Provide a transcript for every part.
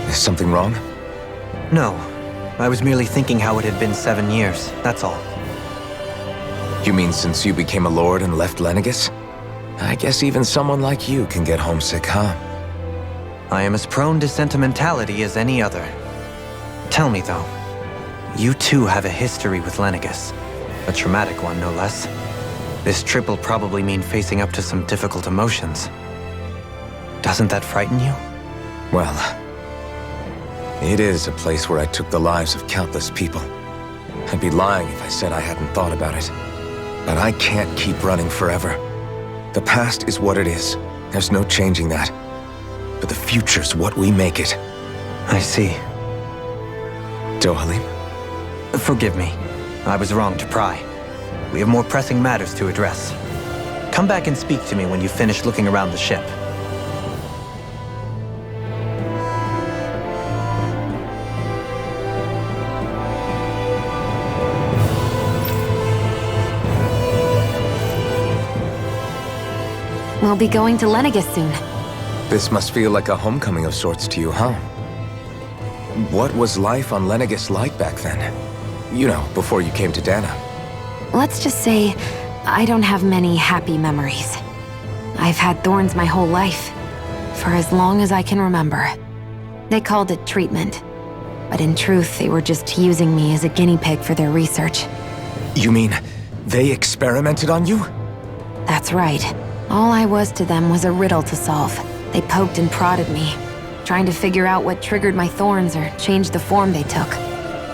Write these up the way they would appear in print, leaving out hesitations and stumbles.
Is something wrong? No. I was merely thinking how it had been 7 years, that's all. You mean since you became a lord and left Lenegis? I guess even someone like you can get homesick, huh? I am as prone to sentimentality as any other. Tell me though, you too have a history with Lenegis. A traumatic one, no less. This trip will probably mean facing up to some difficult emotions. Doesn't that frighten you? Well, it is a place where I took the lives of countless people. I'd be lying if I said I hadn't thought about it. But I can't keep running forever. The past is what it is. There's no changing that. But the future's what we make it. I see. Dohalim? Forgive me. I was wrong to pry. We have more pressing matters to address. Come back and speak to me when you finish looking around the ship. We'll be going to Lenegis soon. This must feel like a homecoming of sorts to you, huh? What was life on Lenegis like back then? You know, before you came to Dana. Let's just say, I don't have many happy memories. I've had thorns my whole life, for as long as I can remember. They called it treatment, but in truth, they were just using me as a guinea pig for their research. You mean, they experimented on you? That's right. All I was to them was a riddle to solve. They poked and prodded me, trying to figure out what triggered my thorns or changed the form they took.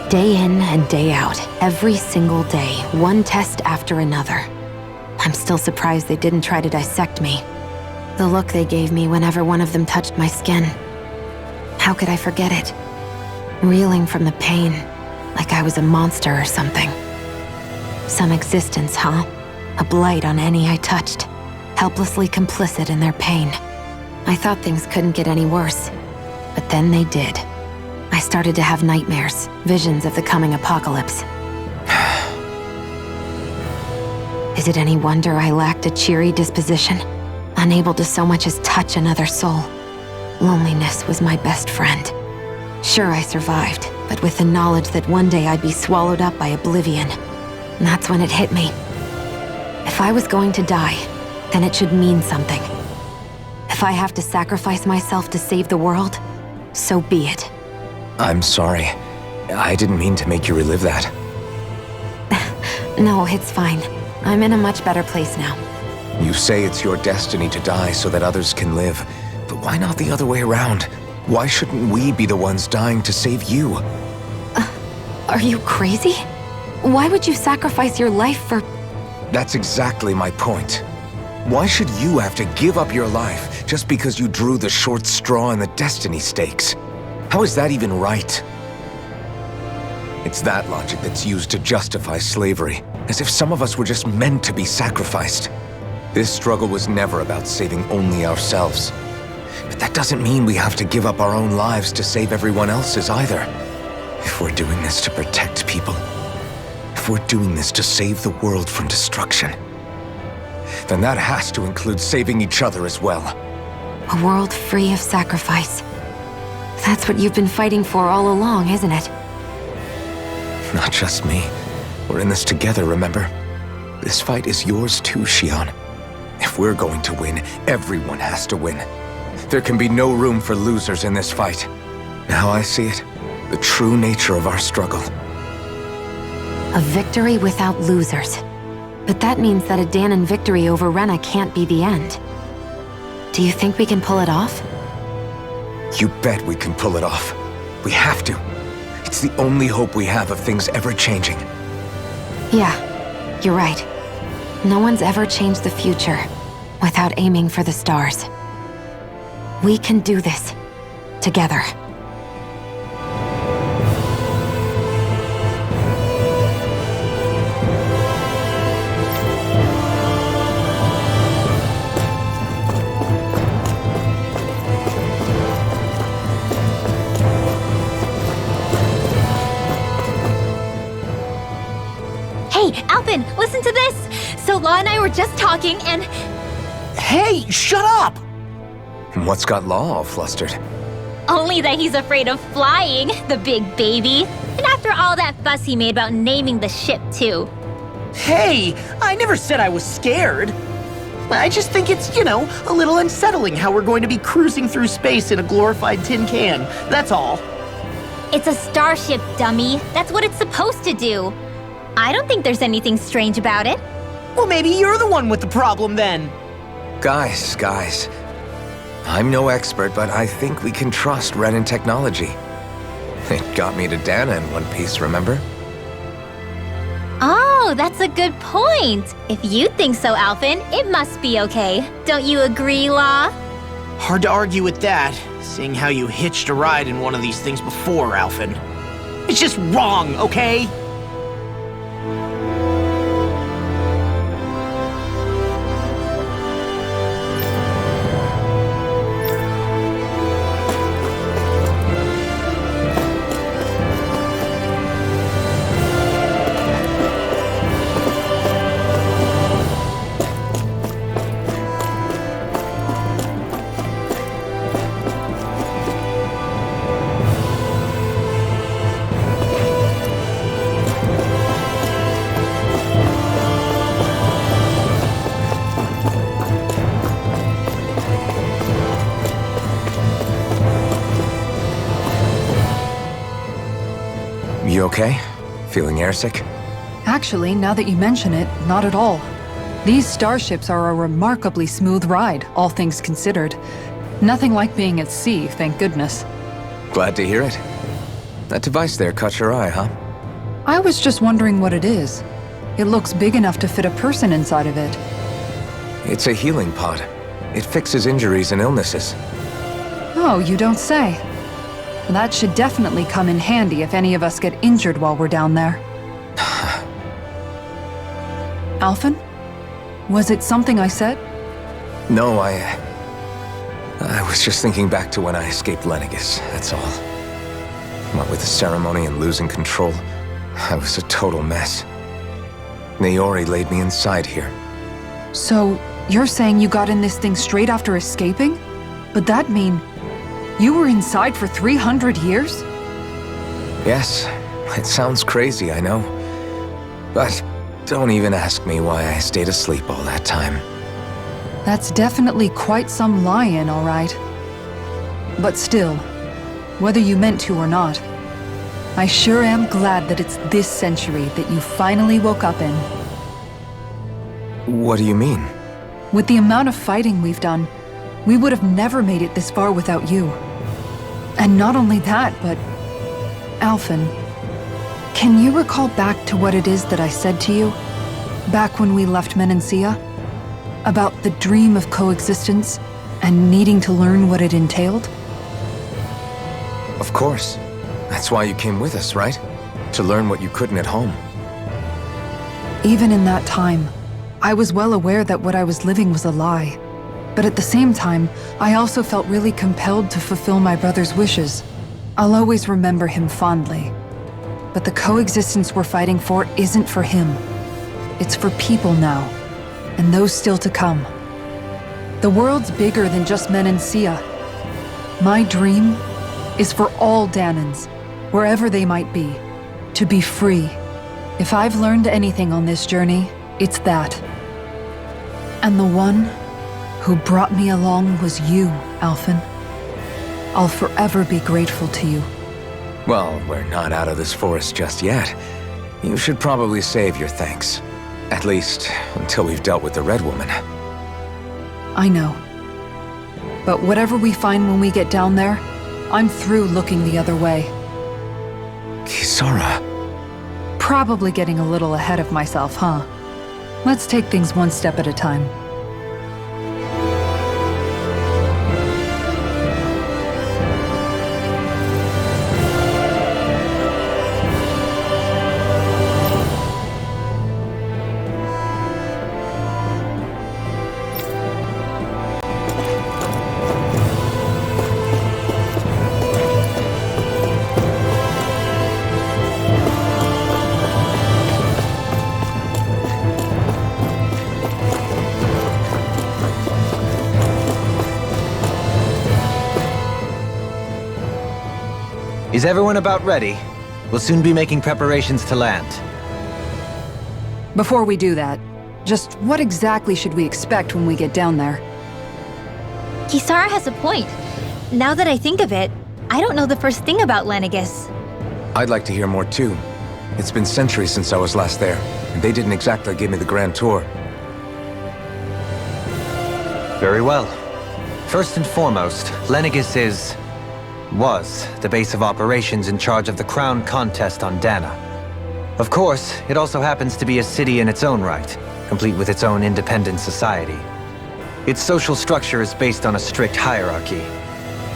Day in and day out, every single day, one test after another. I'm still surprised they didn't try to dissect me. The look they gave me whenever one of them touched my skin. How could I forget it? Reeling from the pain, like I was a monster or something. Some existence, huh? A blight on any I touched. Helplessly complicit in their pain. I thought things couldn't get any worse, but then they did. I started to have nightmares, visions of the coming apocalypse. Is it any wonder I lacked a cheery disposition, unable to so much as touch another soul? Loneliness was my best friend. Sure, I survived, but with the knowledge that one day I'd be swallowed up by oblivion. And that's when it hit me. If I was going to die, then it should mean something. If I have to sacrifice myself to save the world, so be it. I'm sorry. I didn't mean to make you relive that. No, it's fine. I'm in a much better place now. You say it's your destiny to die so that others can live, but why not the other way around? Why shouldn't we be the ones dying to save you? Are you crazy? Why would you sacrifice your life for... That's exactly my point. Why should you have to give up your life just because you drew the short straw in the destiny stakes? How is that even right? It's that logic that's used to justify slavery, as if some of us were just meant to be sacrificed. This struggle was never about saving only ourselves. But that doesn't mean we have to give up our own lives to save everyone else's either. If we're doing this to protect people, if we're doing this to save the world from destruction, then that has to include saving each other as well. A world free of sacrifice. That's what you've been fighting for all along, isn't it? Not just me. We're in this together, remember? This fight is yours too, Xion. If we're going to win, everyone has to win. There can be no room for losers in this fight. Now I see it. The true nature of our struggle. A victory without losers. But that means that a Danan victory over Rena can't be the end. Do you think we can pull it off? You bet we can pull it off. We have to. It's the only hope we have of things ever changing. Yeah, you're right. No one's ever changed the future without aiming for the stars. We can do this together. Hey, Alpin, listen to this! So Law and I were just talking and... Hey, shut up! What's got Law all flustered? Only that he's afraid of flying, the big baby. And after all that fuss he made about naming the ship, too. Hey, I never said I was scared. I just think it's, a little unsettling how we're going to be cruising through space in a glorified tin can. That's all. It's a starship, dummy. That's what it's supposed to do. I don't think there's anything strange about it. Well, maybe you're the one with the problem then. Guys. I'm no expert, but I think we can trust Renin technology. It got me to Dana in one piece, remember? Oh, that's a good point. If you think so, Alphen, it must be okay. Don't you agree, Law? Hard to argue with that, seeing how you hitched a ride in one of these things before, Alphen. It's just wrong, okay? You okay? Feeling airsick? Actually, now that you mention it, not at all. These starships are a remarkably smooth ride, all things considered. Nothing like being at sea, thank goodness. Glad to hear it. That device there caught your eye, huh? I was just wondering what it is. It looks big enough to fit a person inside of it. It's a healing pod. It fixes injuries and illnesses. Oh, you don't say. That should definitely come in handy if any of us get injured while we're down there. Alphen? Was it something I said? No, I was just thinking back to when I escaped Lenegis, that's all. What with the ceremony and losing control, I was a total mess. Naori laid me inside here. So, you're saying you got in this thing straight after escaping? But that mean you were inside for 300 years? Yes, it sounds crazy, I know. But don't even ask me why I stayed asleep all that time. That's definitely quite some lie-in, all right. But still, whether you meant to or not, I sure am glad that it's this century that you finally woke up in. What do you mean? With the amount of fighting we've done, we would have never made it this far without you. And not only that, but... Alphen, can you recall back to what it is that I said to you? Back when we left Menancia? About the dream of coexistence, and needing to learn what it entailed? Of course. That's why you came with us, right? To learn what you couldn't at home. Even in that time, I was well aware that what I was living was a lie. But at the same time, I also felt really compelled to fulfill my brother's wishes. I'll always remember him fondly. But the coexistence we're fighting for isn't for him. It's for people now, and those still to come. The world's bigger than just Menancia. My dream is for all Danans, wherever they might be, to be free. If I've learned anything on this journey, it's that. And the one who brought me along was you, Alphen. I'll forever be grateful to you. Well, we're not out of this forest just yet. You should probably save your thanks. At least, until we've dealt with the Red Woman. I know. But whatever we find when we get down there, I'm through looking the other way. Kisara. Probably getting a little ahead of myself, huh? Let's take things one step at a time. Is everyone about ready? We'll soon be making preparations to land. Before we do that, just what exactly should we expect when we get down there? Kisara has a point. Now that I think of it, I don't know the first thing about Lenegis. I'd like to hear more too. It's been centuries since I was last there, and they didn't exactly give me the grand tour. Very well. First and foremost, Lenegis was the base of operations in charge of the crown contest on Dana. Of course, it also happens to be a city in its own right, complete with its own independent society. Its social structure is based on a strict hierarchy.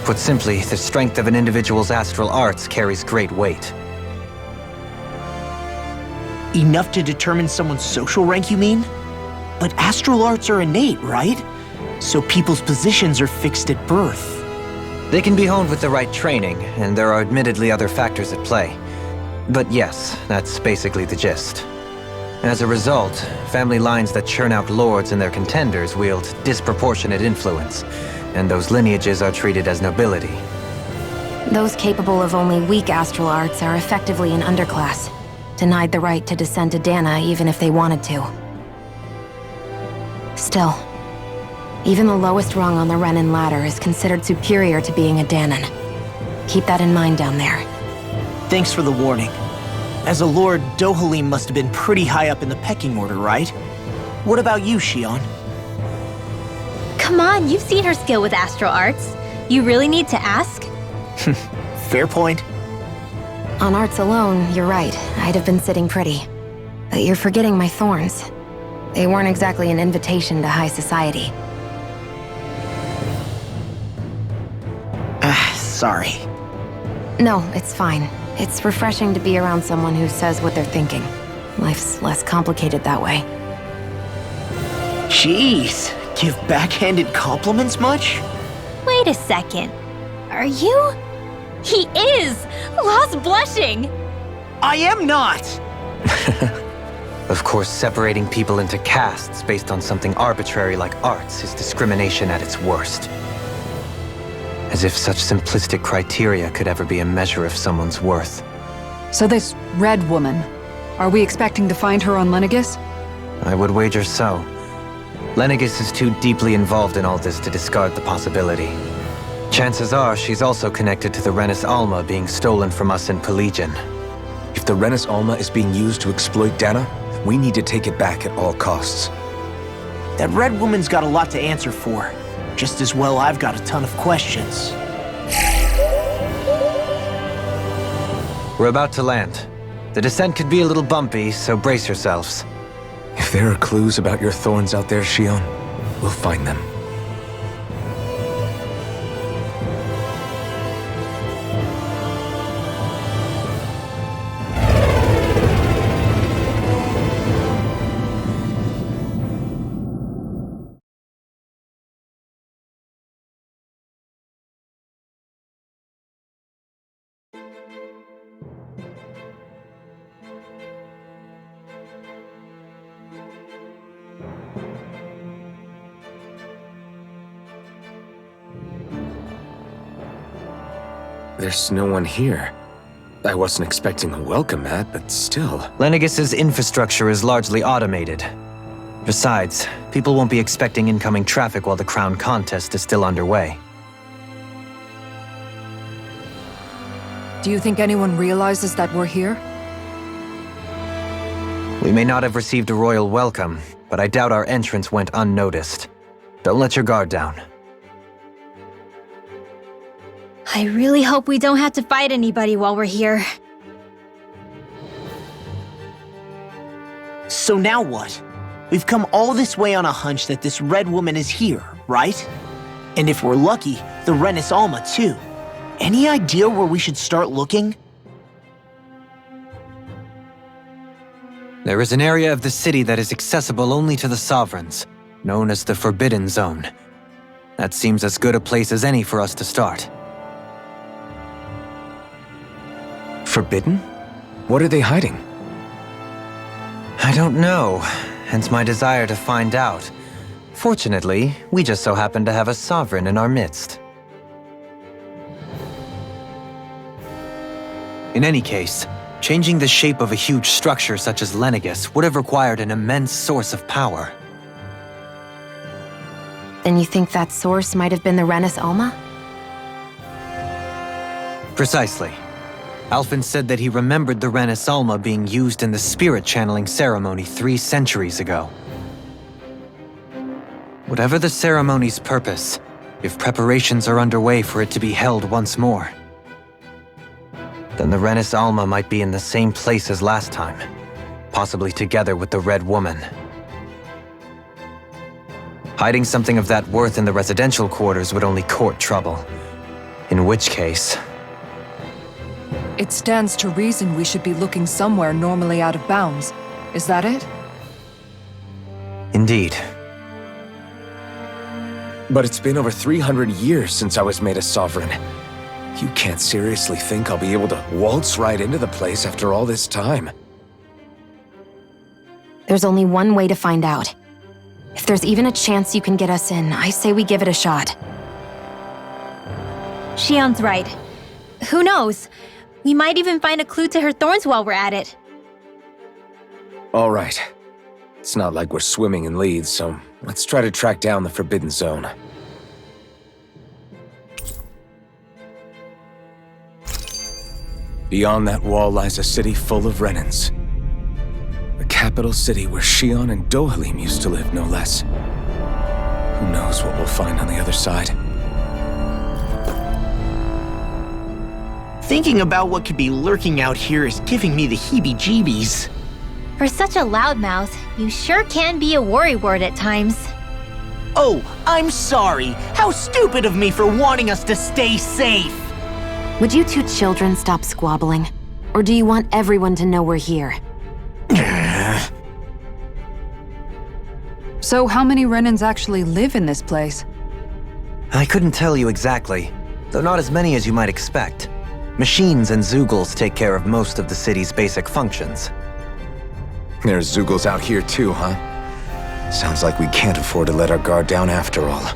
Put simply, the strength of an individual's astral arts carries great weight. Enough to determine someone's social rank, you mean? But astral arts are innate, right? So people's positions are fixed at birth. They can be honed with the right training, and there are admittedly other factors at play. But yes, that's basically the gist. As a result, family lines that churn out lords and their contenders wield disproportionate influence, and those lineages are treated as nobility. Those capable of only weak astral arts are effectively an underclass, denied the right to descend to Dana even if they wanted to. Still, even the lowest rung on the Renin ladder is considered superior to being a Danan. Keep that in mind down there. Thanks for the warning. As a lord, Dohalim must have been pretty high up in the pecking order, right? What about you, Shion? Come on, you've seen her skill with astral arts. You really need to ask? Fair point. On arts alone, you're right. I'd have been sitting pretty. But you're forgetting my thorns. They weren't exactly an invitation to high society. Sorry. No, it's fine. It's refreshing to be around someone who says what they're thinking. Life's less complicated that way. Jeez, give backhanded compliments much? Wait a second. Are you? He is! Lost blushing! I am not! Of course, separating people into castes based on something arbitrary like arts is discrimination at its worst. As if such simplistic criteria could ever be a measure of someone's worth. So this red woman, are we expecting to find her on Lenegis? I would wager so. Lenegis is too deeply involved in all this to discard the possibility. Chances are she's also connected to the Renis Alma being stolen from us in Pelegion. If the Renis Alma is being used to exploit Dana, we need to take it back at all costs. That red woman's got a lot to answer for. Just as well I've got a ton of questions. We're about to land. The descent could be a little bumpy, so brace yourselves. If there are clues about your thorns out there, Shion, we'll find them. There's no one here. I wasn't expecting a welcome mat, but still. Lenegis's infrastructure is largely automated. Besides, people won't be expecting incoming traffic while the crown contest is still underway. Do you think anyone realizes that we're here? We may not have received a royal welcome, but I doubt our entrance went unnoticed. Don't let your guard down. I really hope we don't have to fight anybody while we're here. So now what? We've come all this way on a hunch that this red woman is here, right? And if we're lucky, the Renis Alma too. Any idea where we should start looking? There is an area of the city that is accessible only to the sovereigns, known as the Forbidden Zone. That seems as good a place as any for us to start. Forbidden? What are they hiding? I don't know, hence my desire to find out. Fortunately, we just so happen to have a sovereign in our midst. In any case, changing the shape of a huge structure such as Lenegis would have required an immense source of power. Then you think that source might have been the Renis Alma? Precisely. Alphen said that he remembered the Renis Alma being used in the spirit channeling ceremony 3 centuries ago. Whatever the ceremony's purpose, if preparations are underway for it to be held once more, then the Renis Alma might be in the same place as last time, possibly together with the Red Woman. Hiding something of that worth in the residential quarters would only court trouble. In which case... It stands to reason we should be looking somewhere normally out of bounds. Is that it? Indeed. But it's been over 300 years since I was made a sovereign. You can't seriously think I'll be able to waltz right into the place after all this time. There's only one way to find out. If there's even a chance you can get us in, I say we give it a shot. Shion's right. Who knows? We might even find a clue to her thorns while we're at it. All right. It's not like we're swimming in leads, so let's try to track down the Forbidden Zone. Beyond that wall lies a city full of Renans. The capital city where Shion and Dohalim used to live, no less. Who knows what we'll find on the other side? Thinking about what could be lurking out here is giving me the heebie-jeebies. For such a loudmouth, you sure can be a worrywart at times. Oh, I'm sorry. How stupid of me for wanting us to stay safe. Would you two children stop squabbling? Or do you want everyone to know we're here? So how many Renans actually live in this place? I couldn't tell you exactly, though not as many as you might expect. Machines and Zeugles take care of most of the city's basic functions. There's Zeugles out here too, huh? Sounds like we can't afford to let our guard down after all.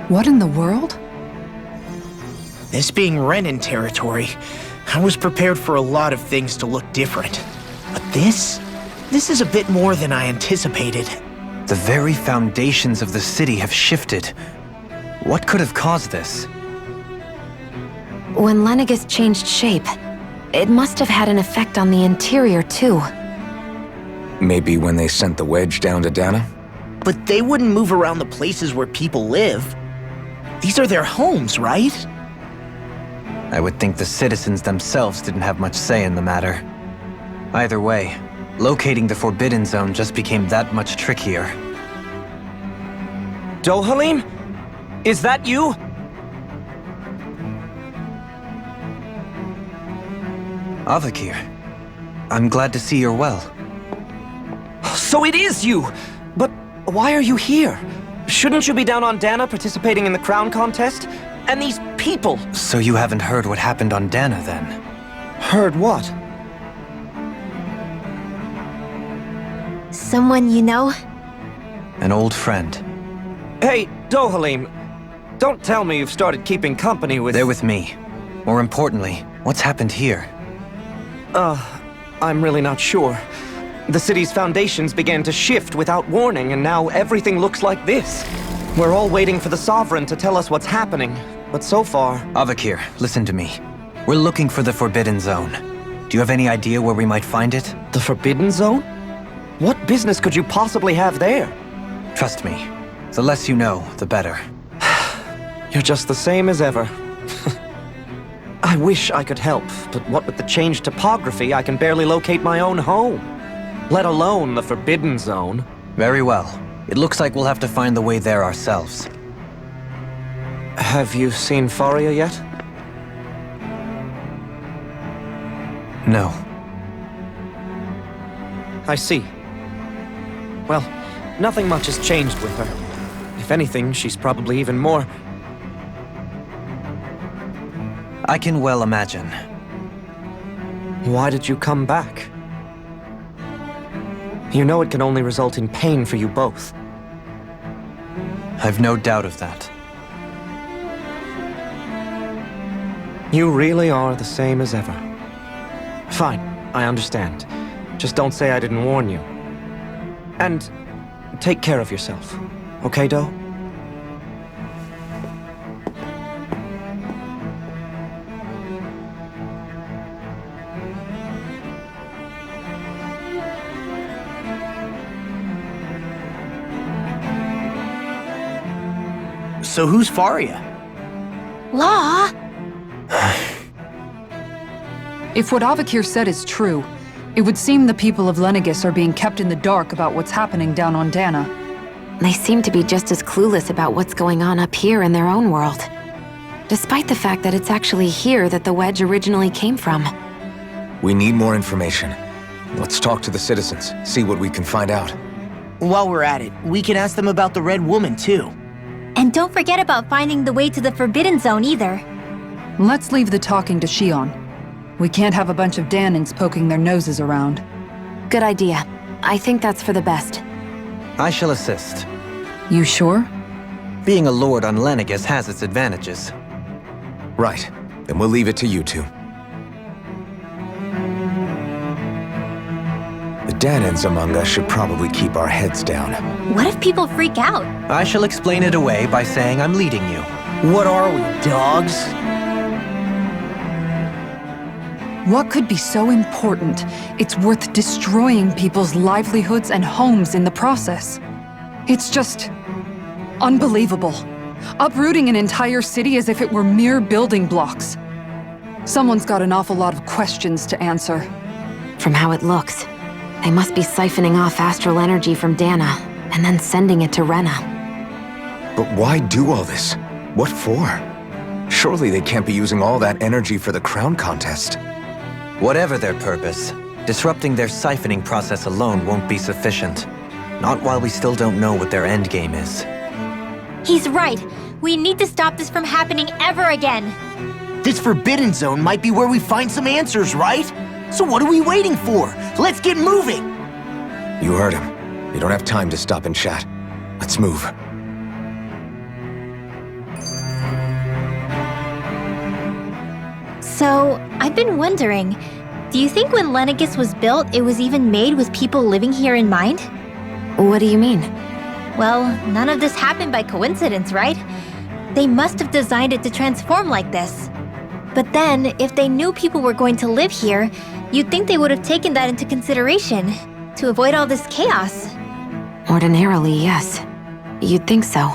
What in the world? This being Renan territory, I was prepared for a lot of things to look different. But this is a bit more than I anticipated. The very foundations of the city have shifted. What could have caused this? When Lenegis changed shape, it must have had an effect on the interior too. Maybe when they sent the wedge down to Dana? But they wouldn't move around the places where people live. These are their homes, right? I would think the citizens themselves didn't have much say in the matter. Either way, locating the Forbidden Zone just became that much trickier. Dohalim? Is that you? Avakir, I'm glad to see you're well. So it is you! But why are you here? Shouldn't you be down on Dana participating in the crown contest? And these people! So you haven't heard what happened on Dana, then? Heard what? Someone you know? An old friend. Hey, Dohalim, don't tell me you've started keeping company with... They're with me. More importantly, what's happened here? I'm really not sure. The city's foundations began to shift without warning, and now everything looks like this. We're all waiting for the Sovereign to tell us what's happening, but so far... Avakir, listen to me. We're looking for the Forbidden Zone. Do you have any idea where we might find it? The Forbidden Zone? What business could you possibly have there? Trust me. The less you know, the better. You're just the same as ever. I wish I could help, but what with the changed topography, I can barely locate my own home. Let alone the Forbidden Zone. Very well. It looks like we'll have to find the way there ourselves. Have you seen Faria yet? No. I see. Well, nothing much has changed with her. If anything, she's probably even more... I can well imagine. Why did you come back? You know it can only result in pain for you both. I've no doubt of that. You really are the same as ever. Fine, I understand. Just don't say I didn't warn you. And take care of yourself. Okay, Doe? So who's Faria? Law? If what Avakir said is true, it would seem the people of Lenegis are being kept in the dark about what's happening down on Dana. They seem to be just as clueless about what's going on up here in their own world. Despite the fact that it's actually here that the wedge originally came from. We need more information. Let's talk to the citizens, see what we can find out. While we're at it, we can ask them about the Red Woman, too. And don't forget about finding the way to the Forbidden Zone either. Let's leave the talking to Shion. We can't have a bunch of Danins poking their noses around. Good idea. I think that's for the best. I shall assist. You sure? Being a lord on Lenegis has its advantages. Right. Then we'll leave it to you two. The Danins among us should probably keep our heads down. What if people freak out? I shall explain it away by saying I'm leading you. What are we, dogs? What could be so important it's worth destroying people's livelihoods and homes in the process? It's just... unbelievable. Uprooting an entire city as if it were mere building blocks. Someone's got an awful lot of questions to answer. From how it looks, they must be siphoning off astral energy from Dana, and then sending it to Rena. But why do all this? What for? Surely they can't be using all that energy for the crown contest. Whatever their purpose, disrupting their siphoning process alone won't be sufficient. Not while we still don't know what their endgame is. He's right. We need to stop this from happening ever again. This Forbidden Zone might be where we find some answers, right? So what are we waiting for? Let's get moving! You heard him. We don't have time to stop and chat. Let's move. So, I've been wondering, do you think when Lenegis was built, it was even made with people living here in mind? What do you mean? Well, none of this happened by coincidence, right? They must have designed it to transform like this. But then, if they knew people were going to live here, you'd think they would have taken that into consideration, to avoid all this chaos. Ordinarily, yes. You'd think so.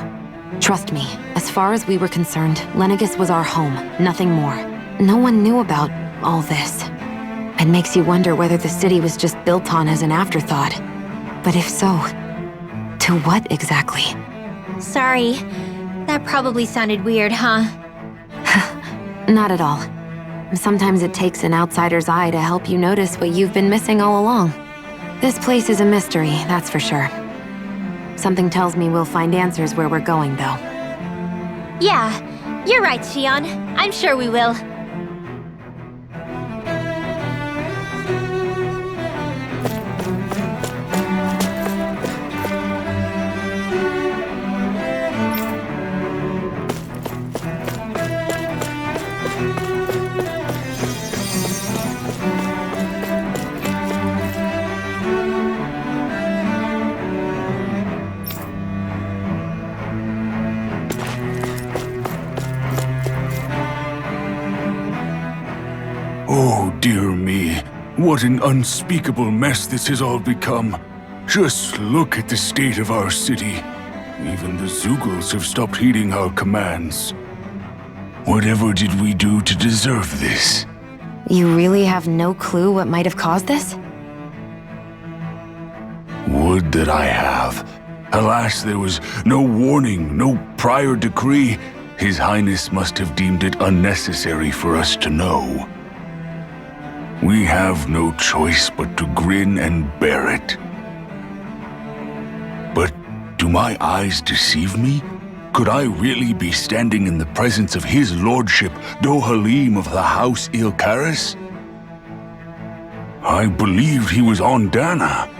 Trust me, as far as we were concerned, Lenegis was our home, nothing more. No one knew about all this. It makes you wonder whether the city was just built on as an afterthought. But if so, to what exactly? Sorry, that probably sounded weird, huh? Not at all. Sometimes it takes an outsider's eye to help you notice what you've been missing all along. This place is a mystery, that's for sure. Something tells me we'll find answers where we're going, though. Yeah, you're right, Shion. I'm sure we will. Oh, dear me. What an unspeakable mess this has all become. Just look at the state of our city. Even the Zeugles have stopped heeding our commands. Whatever did we do to deserve this? You really have no clue what might have caused this? Would that I have. Alas, there was no warning, no prior decree. His Highness must have deemed it unnecessary for us to know. We have no choice but to grin and bear it. But do my eyes deceive me? Could I really be standing in the presence of his lordship, Dohalim of the House Ilkaris? I believed he was on Dana.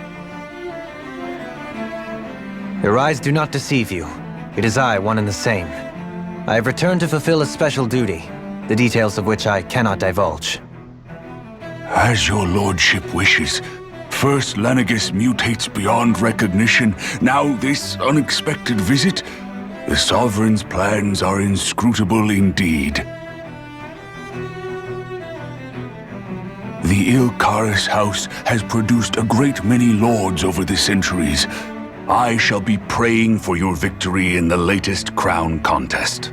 Your eyes do not deceive you. It is I, one and the same. I have returned to fulfill a special duty, the details of which I cannot divulge. As your lordship wishes. First Lenegis mutates beyond recognition, now this unexpected visit. The Sovereign's plans are inscrutable indeed. The Ilkaris house has produced a great many lords over the centuries. I shall be praying for your victory in the latest crown contest.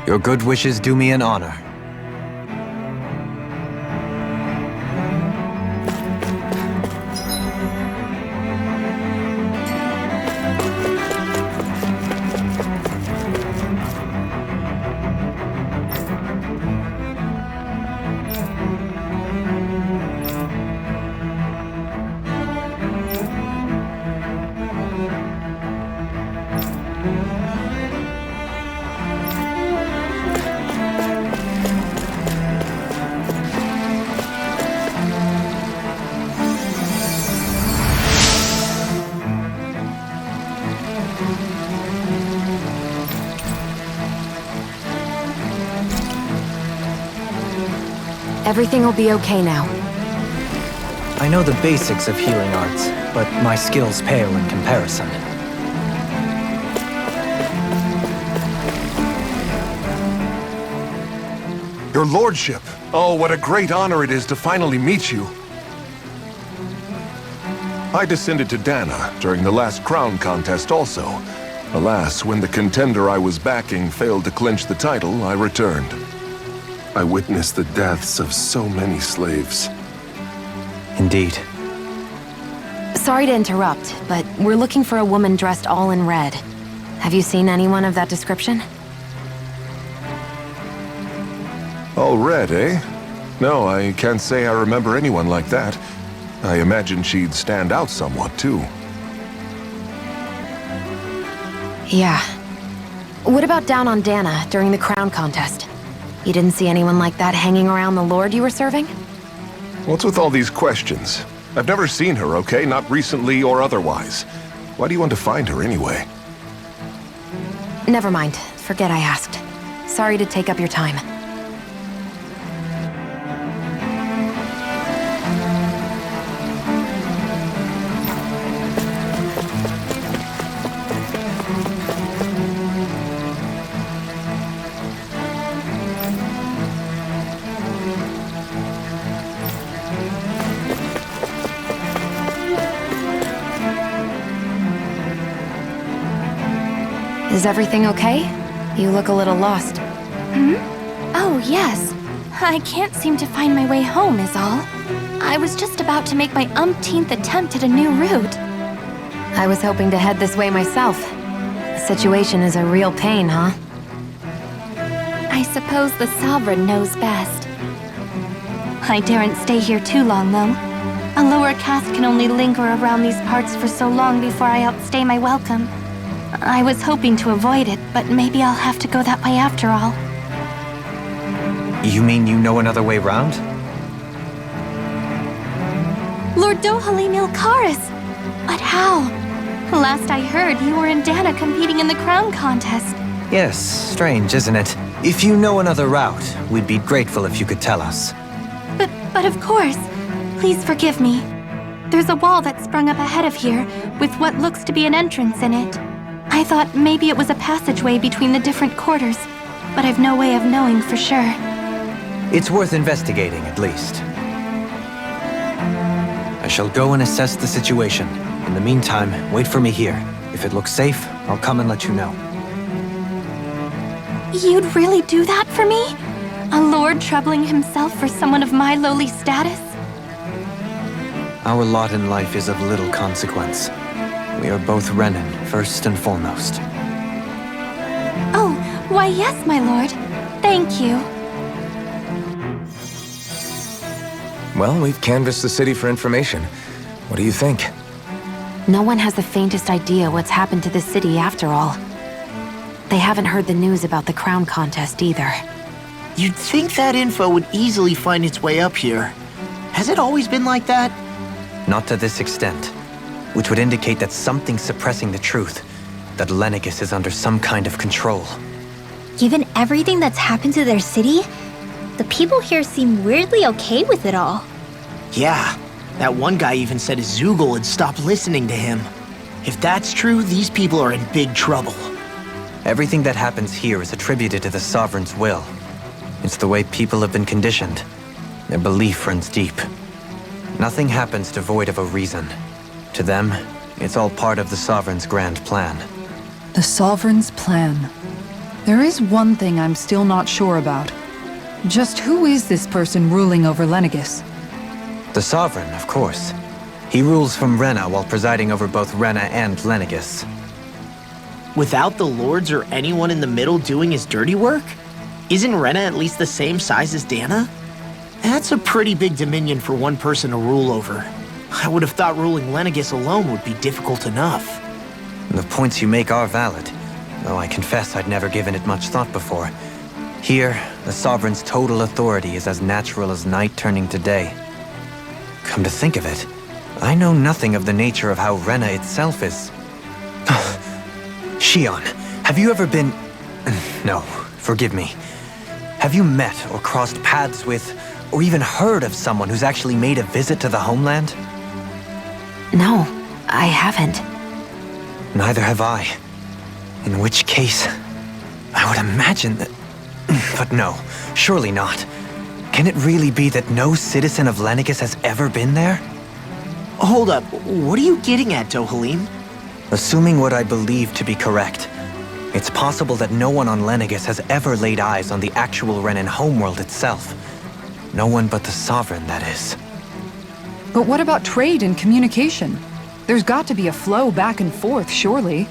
Your good wishes do me an honor. Everything will be okay now. I know the basics of healing arts, but my skills pale in comparison. Your lordship! Oh, what a great honor it is to finally meet you. I descended to Dana during the last crown contest also. Alas, when the contender I was backing failed to clinch the title, I returned. I witnessed the deaths of so many slaves. Indeed. Sorry to interrupt, but we're looking for a woman dressed all in red. Have you seen anyone of that description? All red, eh? No, I can't say I remember anyone like that. I imagine she'd stand out somewhat, too. Yeah. What about down on Dana during the crown contest? You didn't see anyone like that hanging around the lord you were serving? What's with all these questions? I've never seen her, okay? Not recently or otherwise. Why do you want to find her anyway? Never mind. Forget I asked. Sorry to take up your time. Is everything okay? You look a little lost. Oh, yes. I can't seem to find my way home, is all. I was just about to make my umpteenth attempt at a new route. I was hoping to head this way myself. The situation is a real pain, huh? I suppose the Sovereign knows best. I daren't stay here too long, though. A lower caste can only linger around these parts for so long before I outstay my welcome. I was hoping to avoid it, but maybe I'll have to go that way after all. You mean you know another way round? Lord Dohalim Ilkaris! But how? Last I heard, you were in Dana competing in the crown contest. Yes, strange, isn't it? If you know another route, we'd be grateful if you could tell us. But of course. Please forgive me. There's a wall that sprung up ahead of here, with what looks to be an entrance in it. I thought maybe it was a passageway between the different quarters, but I've no way of knowing for sure. It's worth investigating, at least. I shall go and assess the situation. In the meantime, wait for me here. If it looks safe, I'll come and let you know. You'd really do that for me? A lord troubling himself for someone of my lowly status? Our lot in life is of little consequence. We are both Renan, first and foremost. Oh, why yes, my lord. Thank you. Well, we've canvassed the city for information. What do you think? No one has the faintest idea what's happened to the city after all. They haven't heard the news about the crown contest either. You'd think that info would easily find its way up here. Has it always been like that? Not to this extent, which would indicate that something's suppressing the truth, that Lenegis is under some kind of control. Given everything that's happened to their city, the people here seem weirdly okay with it all. Yeah, that one guy even said his Zoogle had stopped listening to him. If that's true, these people are in big trouble. Everything that happens here is attributed to the Sovereign's will. It's the way people have been conditioned. Their belief runs deep. Nothing happens devoid of a reason. To them, it's all part of the Sovereign's grand plan. The Sovereign's plan. There is one thing I'm still not sure about. Just who is this person ruling over Lenegis? The Sovereign, of course. He rules from Rena while presiding over both Rena and Lenegis. Without the lords or anyone in the middle doing his dirty work? Isn't Rena at least the same size as Dana? That's a pretty big dominion for one person to rule over. I would have thought ruling Lenegis alone would be difficult enough. The points you make are valid, though I confess I'd never given it much thought before. Here, the Sovereign's total authority is as natural as night turning to day. Come to think of it, I know nothing of the nature of how Rena itself is. Shion, have you ever been... No, forgive me. Have you met or crossed paths with, or even heard of someone who's actually made a visit to the homeland? No, I haven't. Neither have I. In which case, I would imagine that... But no, surely not. Can it really be that no citizen of Lenegis has ever been there? Hold up, what are you getting at, Dohalim? Assuming what I believe to be correct, it's possible that no one on Lenegis has ever laid eyes on the actual Renan homeworld itself. No one but the Sovereign, that is. But what about trade and communication? There's got to be a flow back and forth, surely.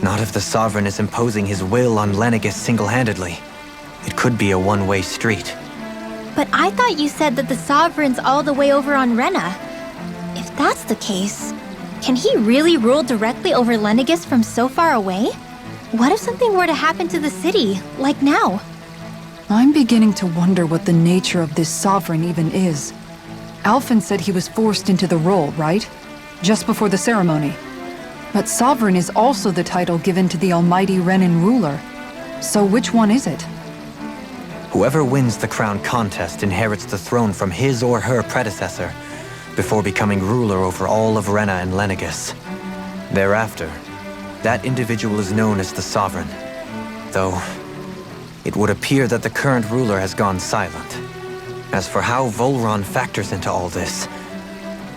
Not if the Sovereign is imposing his will on Lenegis single-handedly. It could be a one-way street. But I thought you said that the Sovereign's all the way over on Rena. If that's the case, can he really rule directly over Lenegis from so far away? What if something were to happen to the city, like now? I'm beginning to wonder what the nature of this Sovereign even is. Alphen said he was forced into the role, right? Just before the ceremony. But Sovereign is also the title given to the almighty Renan ruler. So which one is it? Whoever wins the crown contest inherits the throne from his or her predecessor, before becoming ruler over all of Rena and Lenegis. Thereafter, that individual is known as the Sovereign. Though, it would appear that the current ruler has gone silent. As for how Volron factors into all this,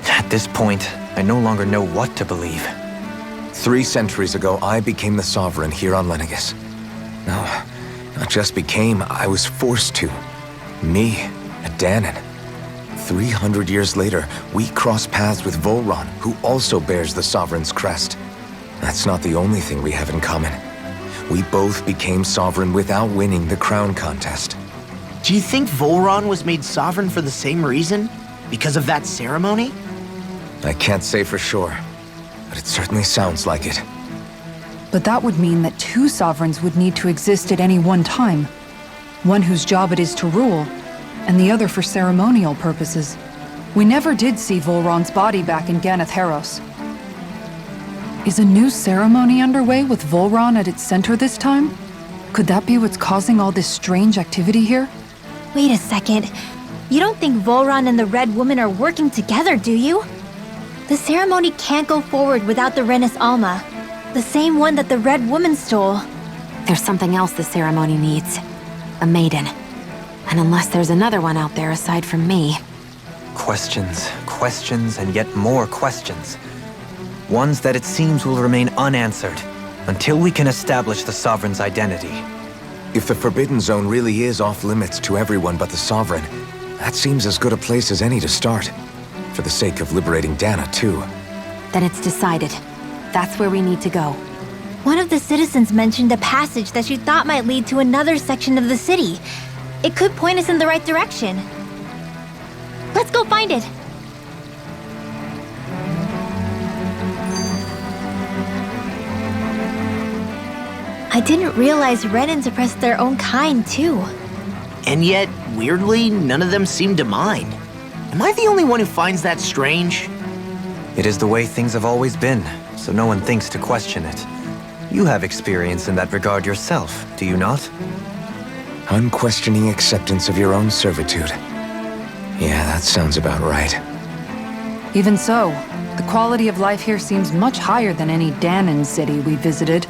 at this point, I no longer know what to believe. 3 centuries ago, I became the Sovereign here on Lenegis. No, not just became, I was forced to. Me, a Danan. 300 years later, we cross paths with Volron, who also bears the Sovereign's crest. That's not the only thing we have in common. We both became Sovereign without winning the crown contest. Do you think Volron was made Sovereign for the same reason? Because of that ceremony? I can't say for sure, but it certainly sounds like it. But that would mean that 2 Sovereigns would need to exist at any one time. One whose job it is to rule, and the other for ceremonial purposes. We never did see Volron's body back in Ganath Haros. Is a new ceremony underway with Volron at its center this time? Could that be what's causing all this strange activity here? Wait a second. You don't think Volron and the Red Woman are working together, do you? The ceremony can't go forward without the Renis Alma, the same one that the Red Woman stole. There's something else the ceremony needs. A maiden. And unless there's another one out there aside from me. Questions, questions, and yet more questions. Ones that it seems will remain unanswered until we can establish the Sovereign's identity. If the Forbidden Zone really is off-limits to everyone but the Sovereign, that seems as good a place as any to start. For the sake of liberating Dana, too. Then it's decided. That's where we need to go. One of the citizens mentioned a passage that she thought might lead to another section of the city. It could point us in the right direction. Let's go find it! I didn't realize Renans oppressed their own kind, too. And yet, weirdly, none of them seem to mind. Am I the only one who finds that strange? It is the way things have always been, so no one thinks to question it. You have experience in that regard yourself, do you not? Unquestioning acceptance of your own servitude. Yeah, that sounds about right. Even so, the quality of life here seems much higher than any Danan city we visited.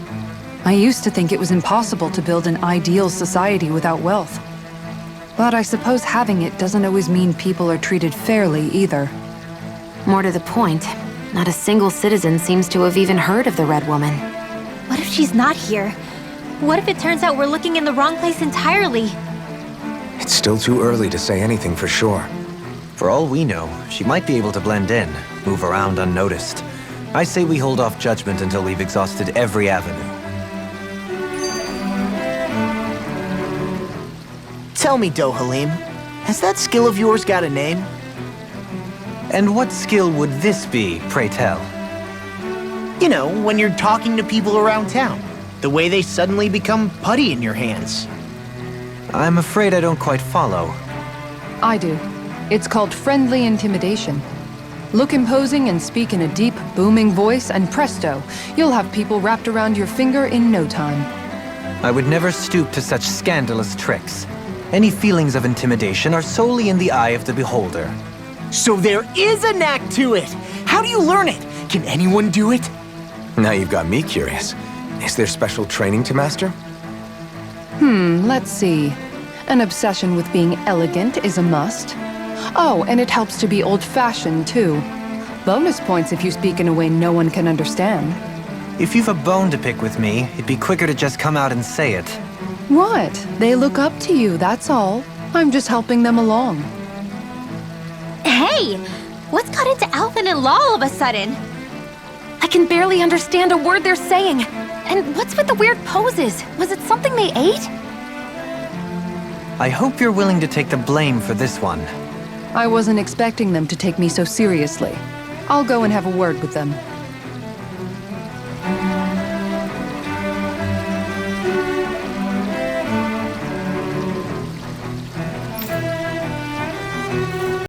I used to think it was impossible to build an ideal society without wealth. But I suppose having it doesn't always mean people are treated fairly either. More to the point, not a single citizen seems to have even heard of the Red Woman. What if she's not here? What if it turns out we're looking in the wrong place entirely? It's still too early to say anything for sure. For all we know, she might be able to blend in, move around unnoticed. I say we hold off judgment until we've exhausted every avenue. Tell me, Dohalim, has that skill of yours got a name? And what skill would this be, pray tell? You know, when you're talking to people around town. The way they suddenly become putty in your hands. I'm afraid I don't quite follow. I do. It's called friendly intimidation. Look imposing and speak in a deep, booming voice, and presto, you'll have people wrapped around your finger in no time. I would never stoop to such scandalous tricks. Any feelings of intimidation are solely in the eye of the beholder. So there is a knack to it! How do you learn it? Can anyone do it? Now you've got me curious. Is there special training to master? Let's see. An obsession with being elegant is a must. Oh, and it helps to be old-fashioned, too. Bonus points if you speak in a way no one can understand. If you've a bone to pick with me, it'd be quicker to just come out and say it. What? They look up to you, that's all. I'm just helping them along. Hey! What's got into Alvin and Law all of a sudden? I can barely understand a word they're saying. And what's with the weird poses? Was it something they ate? I hope you're willing to take the blame for this one. I wasn't expecting them to take me so seriously. I'll go and have a word with them.